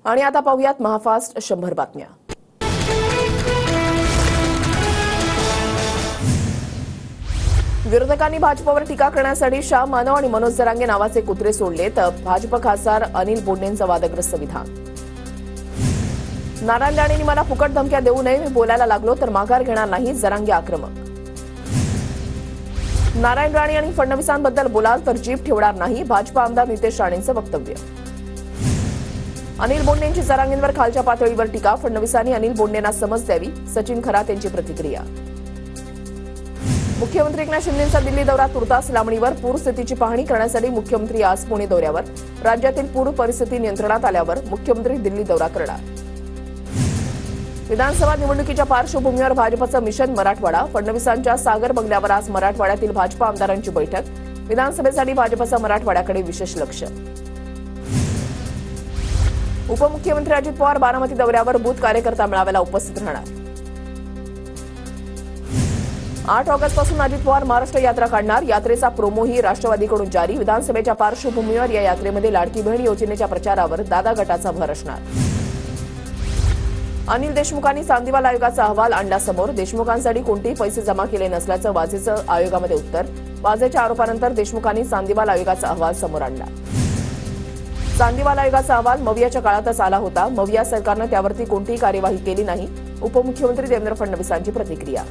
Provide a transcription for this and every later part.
आणि आता पाहूयात महाफास्ट 100 बातम्या। विरोधकांनी भाजपवर टीका करण्यासाठी श्याम मानव आणि मनोज जरांगे नावाचे कुत्रे सोडले तर भाजप खासदार अनिल बोंडेंचं वादग्रस्त विधान। नारायण राणेंनी मला फुकट धमक्या देऊ नये, मी बोलायला लागलो तर माघार घेणार नाही, जरांगे आक्रमक। नारायण राणे आणि फडणवीसांबद्दल बोलाल तर जीभ ठेवणार नाही, भाजप आमदार नितेश राणेंचं वक्तव्य। अनिल बोंडेंची जरांगेंवर खालच्या पातळीवर टीका, फडणवीसांनी अनिल बोंडेंना समज द्यावी, सचिन खरात यांची प्रतिक्रिया। मुख्यमंत्री एकनाथ शिंदेंचा दिल्ली दौरा तुर्तास लांबणीवर, पूर स्थितीची पाहणी करण्यासाठी मुख्यमंत्री आज पुणे दौऱ्यावर। राज्यातील पूर परिस्थिती नियंत्रणात आल्यावर मुख्यमंत्री दिल्ली दौरा करणार। विधानसभा निवडणुकीच्या पार्श्वभूमीवर भाजपचं मिशन मराठवाडा, फडणवीसांच्या सागर बंगल्यावर आज मराठवाड्यातील भाजप आमदारांची बैठक, विधानसभेसाठी भाजपचं मराठवाड्याकडे विशेष लक्ष। उपमुख्यमंत्री अजित पवार बारामती दौऱ्यावर, बूथ कार्यकर्ता मेळाव्याला उपस्थित राहणार। 8 ऑगस्टपासून अजित पवार महाराष्ट्र यात्रा काढणार, यात्रेचा प्रोमोही राष्ट्रवादीकडून जारी, विधानसभेच्या पार्श्वभूमीवर या यात्रेमध्ये लाडकी बहीण योजनेच्या प्रचारावर दादा गटाचा भर असणार। अनिल देशमुखांनी चांदीवाल आयोगाचा अहवाल आणला समोर, देशमुखांसाठी कोणतेही पैसे जमा केले नसल्याचं वाझेचं आयोगामध्ये उत्तर, वाझेच्या आरोपानंतर देशमुखांनी चांदीवाल आयोगाचा अहवाल समोर आणला। चांदीवाल आयोगाचा अहवाल मवियाच्या काळातच आला होता, मविया सरकारनं त्यावरती कोणतीही कार्यवाही केली नाही, उपमुख्यमंत्री देवेंद्र फडणवीसांची प्रतिक्रिया।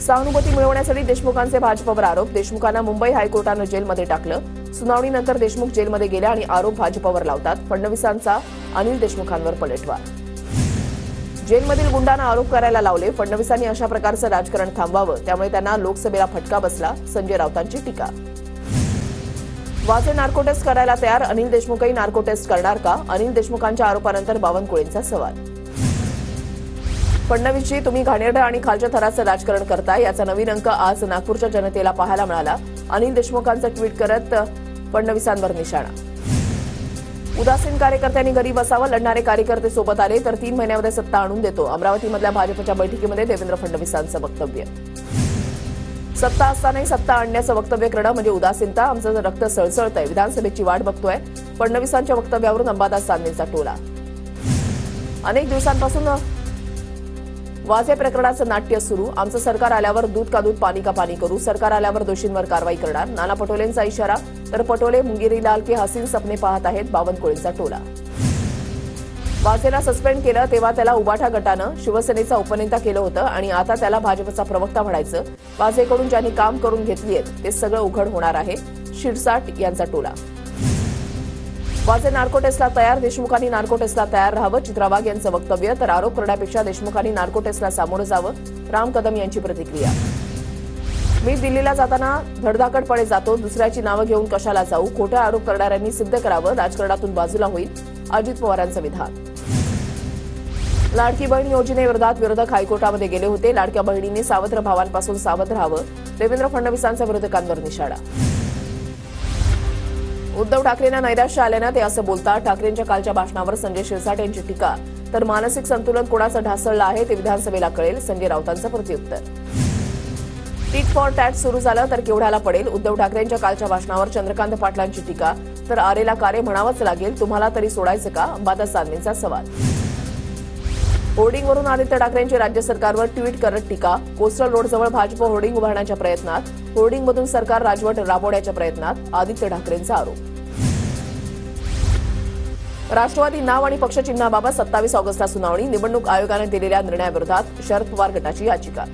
सहानुभूती मिळवण्यासाठी देशमुखांचे भाजपवर आरोप, देशमुखांना मुंबई हायकोर्टानं जेलमध्ये टाकलं, सुनावणीनंतर देशमुख जेलमध्ये गेले आणि आरोप भाजपवर लावतात, फडणवीसांचा अनिल देशमुखांवर पलटवार। जेलमधील गुंडांना आरोप करायला लावले, फडणवीसांनी अशा प्रकारचं राजकारण थांबवावं, त्यामुळे त्यांना लोकसभेला फटका बसला, संजय राऊतांची टीका। वाझे नार्को टेस्ट करायला तयार, अनिल देशमुखही नार्को टेस्ट करणार का, अनिल देशमुखांच्या आरोपानंतर बावनकुळेंचा सवाल। फडणवीसजी तुम्ही घाणेरडं आणि खालच्या थराचं राजकारण करताय, याचा नवीन अंक आज नागपूरच्या जनतेला पाहायला मिळाला, अनिल देशमुखांचं ट्विट करत फडणवीसांवर निशाणा। उदासीन कार्यकर्त्यांनी घरी बसावं, लढणारे कार्यकर्ते सोबत आले तर 3 महिन्यामध्ये सत्ता आणून देतो, अमरावतीमधल्या भाजपच्या बैठकीमध्ये देवेंद्र फडणवीसांचं वक्तव्य। सत्ता असतानाही सत्ता आणण्याचं वक्तव्य करणं म्हणजे उदासीनता, आमचं रक्त सळसळतंय, विधानसभेची वाट बघतोय, फडणवीसांच्या वक्तव्यावरून अंबादास दानवेंचा टोला। अनेक दिवसांपासून वाझे प्रकरणाचं नाट्य सुरू, आमचं सरकार आल्यावर दूध का दूध पाणी का पाणी करू, सरकार आल्यावर दोषींवर कारवाई करणार, नाना पटोलेंचा इशारा, तर पटोले मुंगेरीलाल के हसीन सपने पाहत आहेत, बावनकुळेंचा टोला। वाझेला सस्पेंड केलं तेव्हा त्याला उबाठा गटानं शिवसेनेचा उपनेता केलं होतं आणि आता त्याला भाजपचा प्रवक्ता म्हणायचं, वाझेकडून ज्यांनी काम करून घेतली आहेत ते सगळं उघड होणार आहे, शिरसाट यांचा टोला। वाझे नार्को टेस्टला तयार, देशमुखांनी नार्को टेस्टला तयार राहावं, चित्रा वाघ यांचं वक्तव्य, तर आरोप करण्यापेक्षा देशमुखांनी नार्को टेस्टला सामोरं जावं, राम कदम यांची प्रतिक्रिया। मी दिल्लीला जाताना धडधाकटपणे जातो, दुसऱ्याची नावं घेऊन कशाला जाऊ, खोटे आरोप करणाऱ्यांनी सिद्ध करावं, राजकारणातून बाजूला होईल, अजित पवारांचं विधान। लाडकी बहीण योजनेविरोधात विरोधक हायकोर्टामध्ये गेले होते, लाडक्या बहिणींनी सावत्र भावांपासून सावध राहावं, देवेंद्र फडणवीसांचा विरोधकांवर निशाणा। उद्धव ठाकरेंना नैराश्य आल्यानं ते असं बोलतात, ठाकरेंच्या कालच्या भाषणावर संजय शिरसाट यांची टीका, तर मानसिक संतुलन कोणाचं ढासळलं आहे ते विधानसभेला कळेल, संजय राऊतांचं प्रत्युत्तर। टीट फॉर टॅट सुरू झालं तर केवढ्याला पडेल, उद्धव ठाकरेंच्या कालच्या भाषणावर चंद्रकांत पाटलांची टीका, तर आरेला कारे म्हणावंच लागेल, तुम्हाला तरी सोडायचं का, अंबादास दानवेंचा सवाल। होर्डिंगवरून आदित्य ठाकरेंची राज्य सरकारवर ट्विट करत टीका, कोस्टल रोडजवळ भाजप होर्डिंग उभारण्याच्या प्रयत्नात, होर्डिंगमधून सरकार राजवट राबवण्याच्या प्रयत्नात, आदित्य ठाकरेंचा आरोप। राष्ट्रवादी नाव आणि पक्षचिन्हाबाबत 27 ऑगस्टला सुनावणी, निवडणूक आयोगानं दिलेल्या निर्णयाविरोधात शरद पवार गटाची याचिका।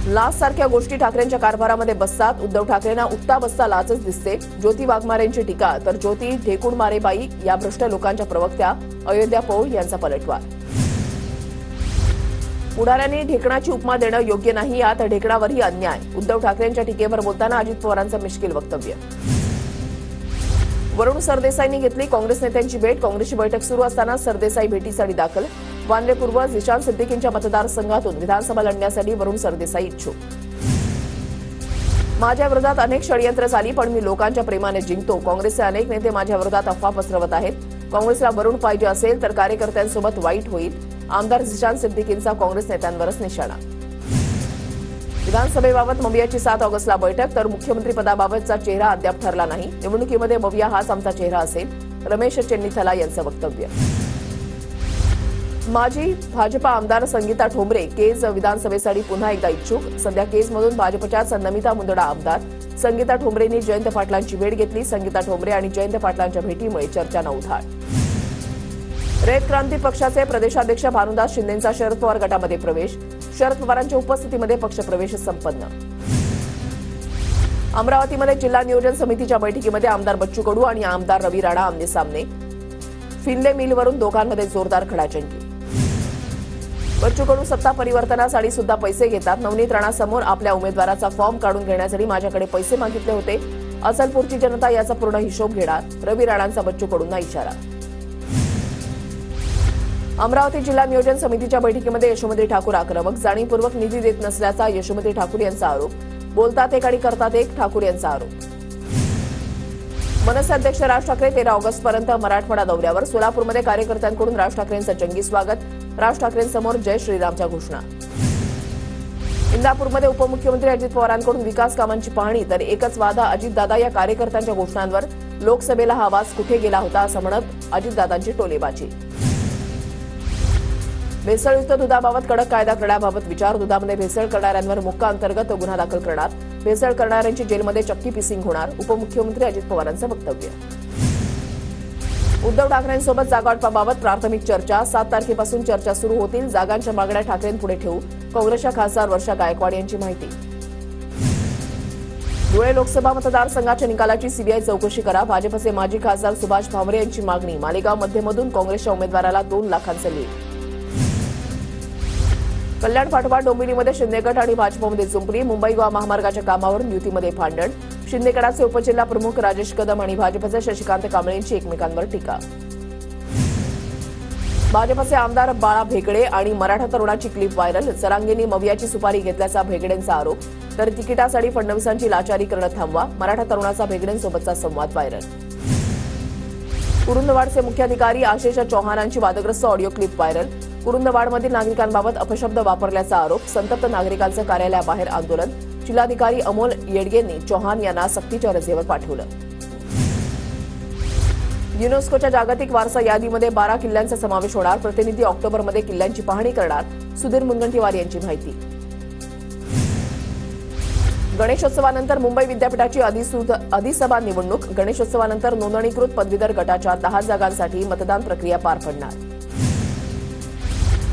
लाच सारख्या गोष्टी ठाकरेंच्या कारभारामध्ये बसतात, उद्धव ठाकरेंना उठता बसता लाचच दिसते, ज्योती वाघमारेंची टीका, तर ज्योती ढेकुणमारेबाई या भ्रष्ट लोकांच्या प्रवक्त्या, अयोध्या पौल यांचा पलटवार। पुढाऱ्यांनी ढेकणाची उपमा देणं योग्य नाही, यात ढेकणावरही अन्याय, उद्धव ठाकरेंच्या टीकेवर बोलताना अजित पवारांचं मिश्किल वक्तव्य। वरुण सरदेसाईंनी घेतली काँग्रेस नेत्यांची भेट, काँग्रेसची बैठक सुरू असताना सरदेसाई भेटीसाठी दाखल, वांद्रे पूर्व झिशान सिद्दीकींच्या मतदारसंघातून विधानसभा लढण्यासाठी वरुण सरदेसाई इच्छुक। माझ्या विरोधात अनेक षडयंत्र झाली पण मी लोकांच्या प्रेमाने जिंकतो, काँग्रेसचे अनेक नेते माझ्या विरोधात अफवा पसरवत आहेत, काँग्रेसला वरुण पाहिजे असेल तर कार्यकर्त्यांसोबत वाईट होईल, आमदार झिशान सिद्दीकींचा काँग्रेस नेत्यांवरच निशाणा। विधानसभेबाबत मवियाची 7 ऑगस्टला बैठक, तर मुख्यमंत्री पदाबाबतचा चेहरा अद्याप ठरला नाही, निवडणुकीमध्ये मविया हाच आमचा चेहरा असेल, रमेश चेन्नीथला यांचं वक्तव्य. माजी भाजपा आमदार संगीता ठोंबरे केज विधानसभेसाठी पुन्हा एकदा इच्छुक. सध्या केजमधून भाजपच्याच नमिता मुंदडा आमदार. संगीता ठोंबरेंनी जयंत पाटलांची भेट घेतली. संगीता ठोंबरे आणि जयंत पाटलांच्या भेटीमुळे चर्चांना उधाळ. रयत क्रांती पक्षाचे प्रदेशाध्यक्ष भानुदास शिंदेंचा शरद पवार गटामध्ये प्रवेश. शरद पवारांच्या उपस्थितीमध्ये पक्षप्रवेश संपन्न. अमरावतीमध्ये जिल्हा नियोजन समितीच्या बैठकीमध्ये आमदार बच्चू कडू आणि आमदार रवी राणा आमने-सामने. फिनले मिलवरून दोघांमध्ये जोरदार खडाजंगी. बच्चू कडू सत्ता परिवर्तनासाठी सुद्धा पैसे घेतात. नवनीत राणासमोर आपल्या उमेदवाराचा फॉर्म काढून घेण्यासाठी माझ्याकडे पैसे मागितले होते. अचलपूरची जनता याचा पूर्ण हिशोब घेणार. रवी राणांचा बच्चू कडूंना इशारा. अमरावती जिल्हा नियोजन समितीच्या बैठकीमध्ये यशोमती ठाकूर आक्रमक. जाणीवपूर्वक निधी देत नसल्याचा यशोमती ठाकूर यांचा आरोप. बोलतात एक आणि करतात एक, ठाकूर यांचा आरोप. मनसे अध्यक्ष राज ठाकरे 13 ऑगस्टपर्यंत मराठवाडा दौऱ्यावर. सोलापूरमध्ये कार्यकर्त्यांकडून राज ठाकरेंचं जंगी स्वागत. राज ठाकरेंसमोर जय श्रीरामच्या घोषणा. इंदापूरमध्ये उपमुख्यमंत्री अजित पवारांकडून विकास कामांची पाहणी. तर एकच वादा अजितदादा या कार्यकर्त्यांच्या घोषणांवर. लोकसभेला हा आवाज कुठे गेला होता असं म्हणत अजितदादांची टोलेबाजी. भेसळयुक्त दुधाबाबत कडक कायदा करण्याबाबत विचार. दुधामध्ये भेसळ करणाऱ्यांवर मोक्का अंतर्गत गुन्हा दाखल करणार. भेसळ करणाऱ्यांची जेलमध्ये चक्की पिसिंग होणार. उपमुख्यमंत्री अजित पवारांचं वक्तव्य. उद्धव ठाकरेंसोबत जागावाटपाबाबत प्राथमिक चर्चा. 7 तारखेपासून चर्चा सुरू होतील. जागांच्या मागण्या ठाकरेंपुढे ठेवू. काँग्रेसच्या खासदार वर्षा गायकवाड यांची माहिती. धुळे लोकसभा मतदारसंघाच्या निकालाची सीबीआय चौकशी करा. भाजपचे माजी खासदार सुभाष भामरे यांची मागणी. मालेगाव मध्यमधून काँग्रेसच्या उमेदवाराला 2 लाखांचं लीड. कल्याण पाठोपाठ डोंबिवलीमध्ये शिंदेगड आणि भाजपमध्ये जुंपली. मुंबई गोवा महामार्गाच्या कामावरून युतीमध्ये भांडण. शिंदेगडाचे उपजिल्हा प्रमुख राजेश कदम आणि भाजपचे शशिकांत कांबळेंची एकमेकांवर टीका. भाजपचे आमदार बाळा भेकडे आणि मराठा तरुणाची क्लिप व्हायरल. जरांगेंनी मवियाची सुपारी घेतल्याचा भेगडेंचा आरोप. तर तिकिटासाठी फडणवीसांची लाचारी करणं थांबवा. मराठा तरुणाचा भेगडेंसोबतचा संवाद व्हायरल. कुरुंदवाडचे मुख्याधिकारी आशिष चौहानांची वादग्रस्त ऑडिओ क्लिप व्हायरल. कुरुंदवाडमधील नागरिकांबाबत अपशब्द वापरल्याचा आरोप. संतप्त नागरिकांचं कार्यालयाबाहेर आंदोलन. जिल्हाधिकारी अमोल येडगेंनी चौहान यांना सक्तीच्या रजेवर पाठवलं. युनेस्कोच्या जागतिक वारसा यादीमध्ये 12 किल्ल्यांचा समावेश होणार. प्रतिनिधी ऑक्टोबरमध्ये किल्ल्यांची पाहणी करणार. सुधीर मुनगंटीवार यांची माहिती. गणेशोत्सवानंतर मुंबई विद्यापीठाची अधिसभा निवडणूक. गणेशोत्सवानंतर नोंदणीकृत पदवीधर गटाच्या 10 जागांसाठी मतदान प्रक्रिया पार पडणार.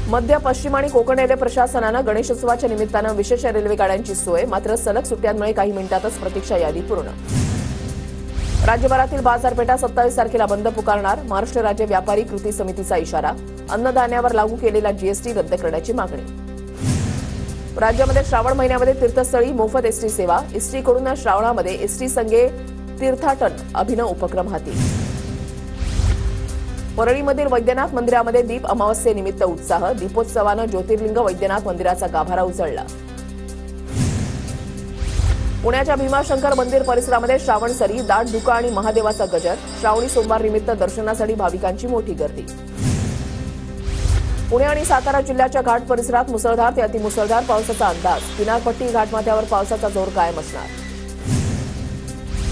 मध्य पश्चिम आणि कोकण रेल्वे प्रशासनानं गणेशोत्सवाच्या निमित्तानं विशेष रेल्वे गाड्यांची सोय. मात्र सलग सुट्ट्यांमुळे काही मिनिटातच प्रतीक्षा यादी पूर्ण. राज्यभरातील बाजारपेठा 27 तारखेला बंद पुकारणार. महाराष्ट्र राज्य व्यापारी कृती समितीचा इशारा. अन्नधान्यावर लागू केलेला जीएसटी रद्द करण्याची मागणी. राज्यामध्ये श्रावण महिन्यामध्ये तीर्थस्थळी मोफत एसटी सेवा. एसटीकडून श्रावणामध्ये एसटी संघे तीर्थाटन अभिनव उपक्रम हाती. परळीमधील वैद्यनाथ मंदिरामध्ये दीप अमावस्येनिमित्त उत्साह. दीपोत्सवानं ज्योतिर्लिंग वैद्यनाथ मंदिराचा गाभारा उजळला. पुण्याच्या भीमाशंकर मंदिर परिसरामध्ये श्रावण सरी. दाट धुका आणि महादेवाचा गजर. श्रावणी सोमवार निमित्त दर्शनासाठी भाविकांची मोठी गर्दी. पुणे आणि सातारा जिल्ह्याच्या घाट परिसरात मुसळधार ते अतिमुसळधार पावसाचा अंदाज. किनारपट्टी घाटमाथ्यावर पावसाचा जोर कायम असणार.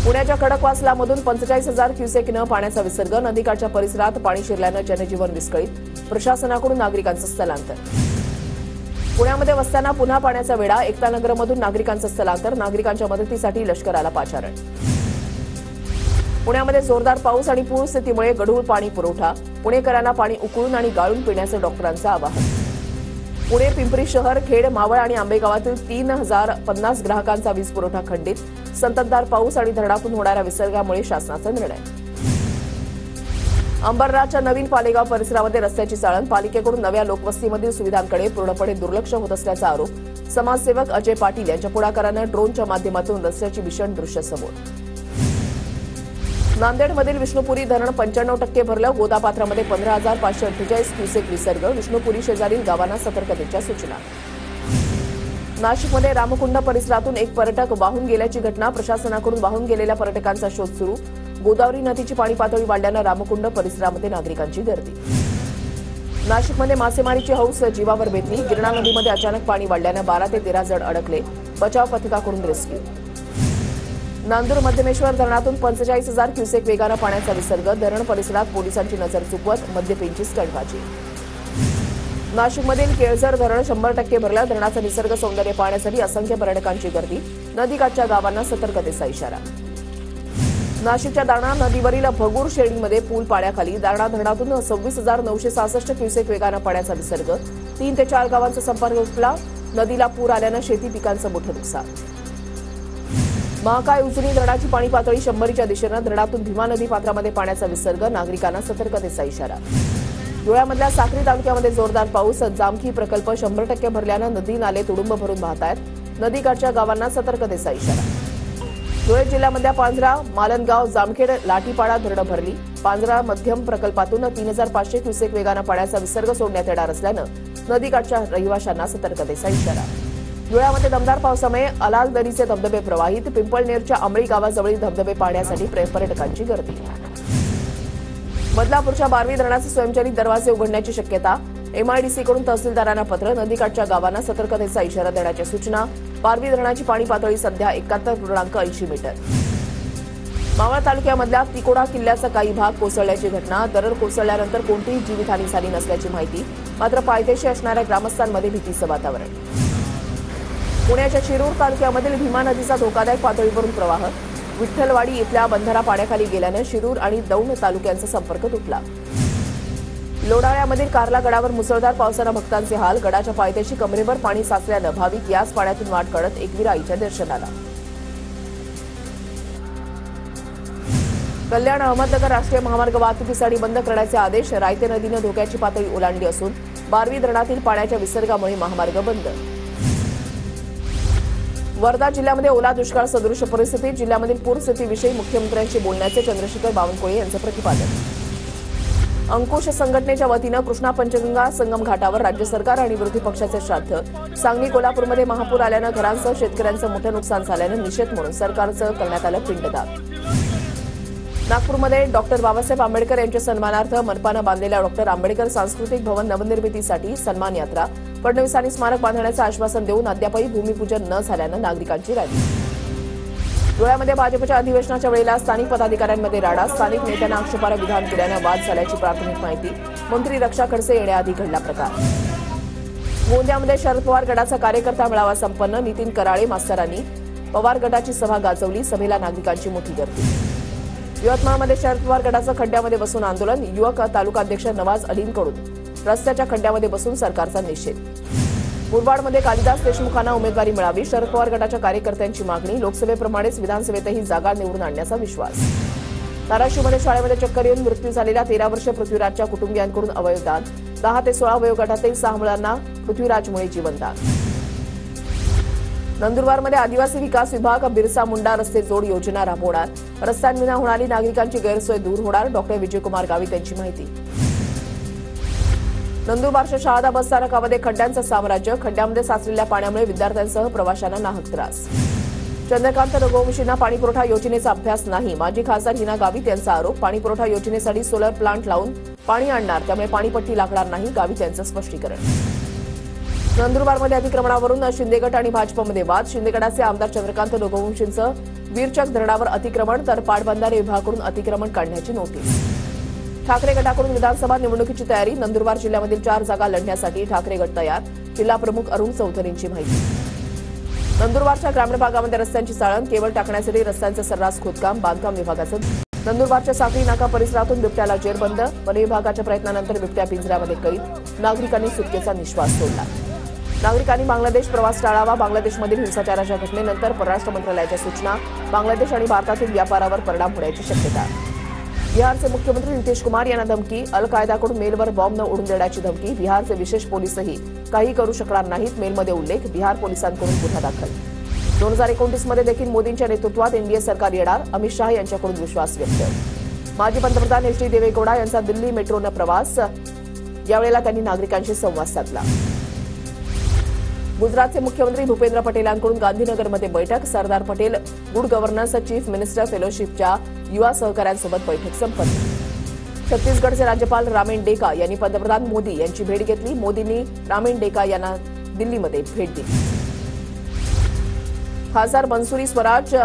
पुण्याच्या खडकवासलामधून 45,000 क्युसेकनं पाण्याचा विसर्ग. नदीकाठच्या परिसरात पाणी शिरल्यानं जनजीवन विस्कळीत. प्रशासनाकडून नागरिकांचं स्थलांतर. पुण्यामध्ये वस्त्यांना पुन्हा पाण्याचा वेढा. एकतानगरमधून नागरिकांचं स्थलांतर. नागरिकांच्या मदतीसाठी लष्कराला पाचारण. पुण्यामध्ये जोरदार पाऊस आणि पूरस्थितीमुळे गढूळ पाणी पुरवठा. पुणेकरांना पाणी उकळून आणि गाळून पिण्याचं डॉक्टरांचं आवाहन. पुणे, पिंपरी शहर, खेड, मावळ आणि आंबेगावातील 3050 ग्राहकांचा वीज पुरवठा खंडित. संततधार पाऊस आणि धरणातून होणाऱ्या विसर्गामुळे शासनाचा निर्णय. अंबरनाथच्या नवीन पालेगाव परिसरामध्ये रस्त्याची चाळण. पालिकेकडून नव्या लोकवस्तीमधील सुविधांकडे पूर्णपणे दुर्लक्ष होत असल्याचा आरोप. समाजसेवक अजय पाटील यांच्या पुढाकारानं ड्रोनच्या माध्यमातून रस्त्याची भीषण दृश्य समोर. नांदेडमधील विष्णुपुरी धरण 95% भरलं. गोदापात्रामध्ये 15,548 क्युसेक विसर्ग. विष्णुपुरी शेजारील गावांना सतर्कतेच्या सूचना. नाशिकमध्ये रामकुंड परिसरातून एक पर्यटक वाहून गेल्याची घटना. प्रशासनाकडून वाहून गेलेल्या पर्यटकांचा शोध सुरू. गोदावरी नदीची पाणी पातळी वाढल्यानं रामकुंड परिसरामध्ये नागरिकांची गर्दी. नाशिकमध्ये मासेमारीची हौस जीवावर बेतली. गिरणा नदीमध्ये अचानक पाणी वाढल्यानं 12 ते 13 जण अडकले. बचाव पथकाकडून रेस्क्यू. नांदूर मध्यमेश्वर धरणातून 45,000 क्युसेक वेगानं पाण्याचा विसर्ग. धरण परिसरात पोलिसांची नजर चुकवत मद्यपींची स्टंटबाजी. नाशिकमधील केळझर धरण 100% भरलं. धरणाचं निसर्ग सौंदर्य पाहण्यासाठी असंख्य पर्यटकांची गर्दी. नदीकाठच्या गावांना सतर्कतेचा इशारा. नाशिकच्या दारणा नदीवरील भगूर शेळीमध्ये पूल पाण्याखाली. दारणा धरणातून 26,966 क्युसेक वेगानं पाण्याचा विसर्ग. 3 ते 4 गावांचा संपर्क तुटला. नदीला पूर आल्यानं शेती पिकांचं मोठं नुकसान. महाकाय उजनी धरणाची पाणी पातळी 100च्या दिशेनं. धरणातून भीमा नदी पात्रामध्ये पाण्याचा विसर्ग. नागरिकांना सतर्कतेचा इशारा. धुळ्यामधल्या साक्री तालुक्यामध्ये जोरदार पाऊस. जामखी प्रकल्प 100% भरल्यानं नदी नाले तुडुंब भरून वाहत आहेत. नदीकाठच्या गावांना सतर्कतेचा इशारा. धुळे जिल्ह्यामधल्या पांझरा, मालनगाव, जामखेड, लाठीपाडा धरणं भरली. पांझरा मध्यम प्रकल्पातून 3,500 क्युसेक वेगानं पाण्याचा विसर्ग सोडण्यात येणार असल्यानं नदीकाठच्या रहिवाशांना सतर्कतेचा इशारा. धुळ्यामध्ये दमदार पावसामुळे अलाल दरीचे धबधबे प्रवाहित. पिंपळनेरच्या आंबळी गावाजवळील धबधबे पाहण्यासाठी पर्यटकांची गर्दी. बदलापूरच्या बारवी धरणाचे स्वयंचलित दरवाजे उघडण्याची शक्यता. एमआयडीसीकडून तहसीलदारांना पत्र. नदीकाठच्या गावांना सतर्कतेचा इशारा देण्याच्या सूचना. बारवी धरणाची पाणी पातळी सध्या 71.80 मीटर. मावळ तालुक्यामधल्या तिकोडा किल्ल्याचा काही भाग कोसळल्याची घटना. दरड कोसळल्यानंतर कोणतीही जीवितहानी झाली नसल्याची माहिती. मात्र पायथ्याशी असणाऱ्या ग्रामस्थांमध्ये भीतीचं वातावरण. पुण्याच्या शिरूर तालुक्यामधील भीमा नदीचा धोकादायक पातळीवरून प्रवाह. विठ्ठलवाडी इथल्या बंधारा पाण्याखाली गेल्यानं शिरूर आणि दौंड तालुक्यांचा संपर्क तुटला. लोणावळ्यामधील कार्ला गडावर मुसळधार पावसानं भक्तांचे हाल. गडाच्या पायथ्याशी कमरेभर पाणी साचल्यानं भाविक याच पाण्यातून वाट काढत एकवीरा आईच्या दर्शनाला. कल्याण अहमदनगर राष्ट्रीय महामार्ग वाहतुकीसाठी बंद करण्याचे आदेश. रायते नदीनं धोक्याची पातळी ओलांडली असून बारवी धरणातील पाण्याच्या विसर्गामुळे महामार्ग बंद. वर्धा जिल्ह्यामध्ये ओला दुष्काळ सदृश परिस्थिती. जिल्ह्यामधील पूरस्थितीविषयी मुख्यमंत्र्यांशी बोलण्याचे चंद्रशेखर बावनकुळे यांचं प्रतिपादन. अंकुश संघटनेच्या वतीनं कृष्णा पंचगंगा संगम घाटावर राज्य सरकार आणि विरोधी पक्षाचे श्राद्ध. सांगली कोल्हापूरमध्ये महापूर आल्यानं घरांसह शेतकऱ्यांचं मोठं नुकसान झाल्यानं निषेध म्हणून सरकारचं करण्यात आलं पिंडदान. नागपूरमध्ये डॉक्टर बाबासाहेब आंबेडकर यांच्या सन्मानार्थ मनपानं बांधलेल्या डॉक्टर आंबेडकर सांस्कृतिक भवन नवनिर्मितीसाठी सन्मान यात्रा. फडणवीसांनी स्मारक बांधण्याचं आश्वासन देऊन अद्यापही भूमिपूजन न झाल्यानं नागरिकांची रॅली. धुळ्यामध्ये भाजपच्या अधिवेशनाच्या वेळेला स्थानिक पदाधिकाऱ्यांमध्ये राडा. स्थानिक नेत्यांना आक्षेपार्ह विधान केल्यानं वाद झाल्याची प्राथमिक माहिती. मंत्री रक्षा खडसे येण्याआधी घडला प्रकार. गोंदियामध्ये शरद पवार गटाचा कार्यकर्ता मेळावा संपन्न. नितीन कराळे मास्तरांनी पवार गटाची सभा गाजवली. सभेला नागरिकांची मोठी गर्दी. यवतमाळमध्ये शरद पवार गटाचं खड्ड्यामध्ये बसून आंदोलन. युवक तालुकाध्यक्ष नवाज अलींकडून रस्त्याच्या खड्ड्यामध्ये बसून सरकारचा निषेध. मुरबाडमध्ये कालिदास देशमुखांना उमेदवारी मिळावी. शरद पवार गटाच्या कार्यकर्त्यांची मागणी. लोकसभेप्रमाणेच विधानसभेतही जागा निवडून आणण्याचा विश्वास. धाराशिवमध्ये शाळेमध्ये चक्कर येऊन मृत्यू झालेल्या 13 वर्षीय पृथ्वीराजच्या कुटुंबियांकडून अवयवदान. 10 ते 16 वयोगटातील 6 मुलांना पृथ्वीराजमुळे जीवनदान. नंदुरबारमध्ये आदिवासी विकास विभाग बिरसा मुंडा रस्ते जोड योजना राबवणार. रस्त्यांविना होणारी नागरिकांची गैरसोय दूर होणार. डॉक्टर विजयकुमार गावित यांची माहिती. नंदुरबारच्या शहादा बस स्थानकामध्ये खड्ड्यांचं साम्राज्य. खड्ड्यामध्ये साचलेल्या पाण्यामुळे विद्यार्थ्यांसह प्रवाशांना नाहक त्रास. चंद्रकांत रघुवंशींना पाणीपुरवठा योजनेचा अभ्यास नाही. माजी खासदार हिना गावित यांचा आरोप. पाणीपुरवठा योजनेसाठी सोलर प्लांट लावून पाणी आणणार, त्यामुळे पाणीपट्टी लागणार नाही. गावित यांचं स्पष्टीकरण. नंदुरबारमध्ये अतिक्रमणावरून शिंदेगट आणि भाजपमध्ये वाद. शिंदेगडाचे आमदार चंद्रकांत रघुवंशींचं वीरचक धरणावर अतिक्रमण तर पाटबंधारे विभागाकडून अतिक्रमण काढण्याची नोटीस. ठाकरे गटाकडून विधानसभा निवडणुकीची तयारी. नंदुरबार जिल्ह्यामधील 4 जागा लढण्यासाठी ठाकरे गट तयार. जिल्हा प्रमुख अरुण चौधरींची माहिती. नंदुरबारच्या ग्रामीण भागामध्ये रस्त्यांची चाळण. केबल टाकण्यासाठी रस्त्यांचं सर्रास खोदकाम. बांधकाम विभागाचं. नंदुरबारच्या साखरी नाका परिसरातून बिबट्याला जेरबंद. वन विभागाच्या प्रयत्नानंतर बिबट्या पिंजऱ्यामध्ये कैद. नागरिकांनी सुटकेचा निश्वास सोडला. नागरिकांनी बांगलादेश प्रवास टाळावा. बांगलादेशमधील हिंसाचाराच्या घटनेनंतर परराष्ट्र मंत्रालयाच्या सूचना. बांगलादेश आणि भारतातील व्यापारावर परिणाम होण्याची शक्यता. बिहारचे मुख्यमंत्री नितीश कुमार यांना धमकी. अल कायदाकडून मेलवर बॉम्ब न उडून देण्याची धमकी. बिहारचे विशेष पोलीसही काही करू शकणार नाहीत. मेलमध्ये उल्लेख. बिहार पोलिसांकडून गुन्हा दाखल. 2029 मध्ये देखील मोदींच्या नेतृत्वात एनडीए सरकार येणार. अमित शहा यांच्याकडून विश्वास व्यक्त. माजी पंतप्रधान एच डी देवेगौडा यांचा दिल्ली मेट्रोनं प्रवास. यावेळेला त्यांनी नागरिकांशी संवाद साधला. गुजरातचे मुख्यमंत्री भूपेंद्र पटेलांकडून गांधीनगरमध्ये बैठक. Sardar Patel good governance chief minister फेलोशिपच्या युवा सहकाऱ्यांसोबत बैठक संपन्न. छत्तीसगडचे राज्यपाल रामेन डेका यांनी पंतप्रधान मोदी यांची भेट घेतली. मोदींनी रामेन डेका यांना दिल्लीमध्ये भेट दिली. खासदार मनसुरी स्वराज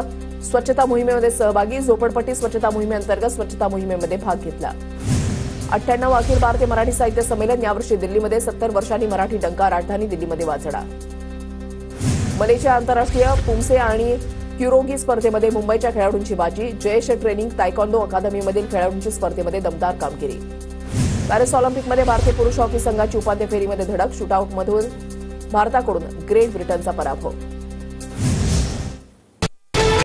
स्वच्छता मोहिमेमध्ये सहभागी. झोपडपट्टी स्वच्छता मोहिमेअंतर्गत स्वच्छता मोहिमेमध्ये भाग घेतला. 98 अखिल भारतीय मराठी साहित्य संमेलन यावर्षी दिल्लीमध्ये. 70 वर्षांनी मराठी डंका राजधानी दिल्लीमध्ये वाजणार. मलेशिया आंतरराष्ट्रीय पुमसे आणि क्युरोगी स्पर्धेमध्ये मुंबईच्या खेळाडूंची बाजी. जयेश ट्रेनिंग तायक्वांदो अकादमीमधील खेळाडूंची स्पर्धेमध्ये दमदार कामगिरी. पॅरिस ऑलिम्पिकमध्ये भारतीय पुरुष हॉकी संघाची उपांत्य फेरीमध्ये धडक. शूटआउटमधून भारताकडून ग्रेट ब्रिटनचा पराभव.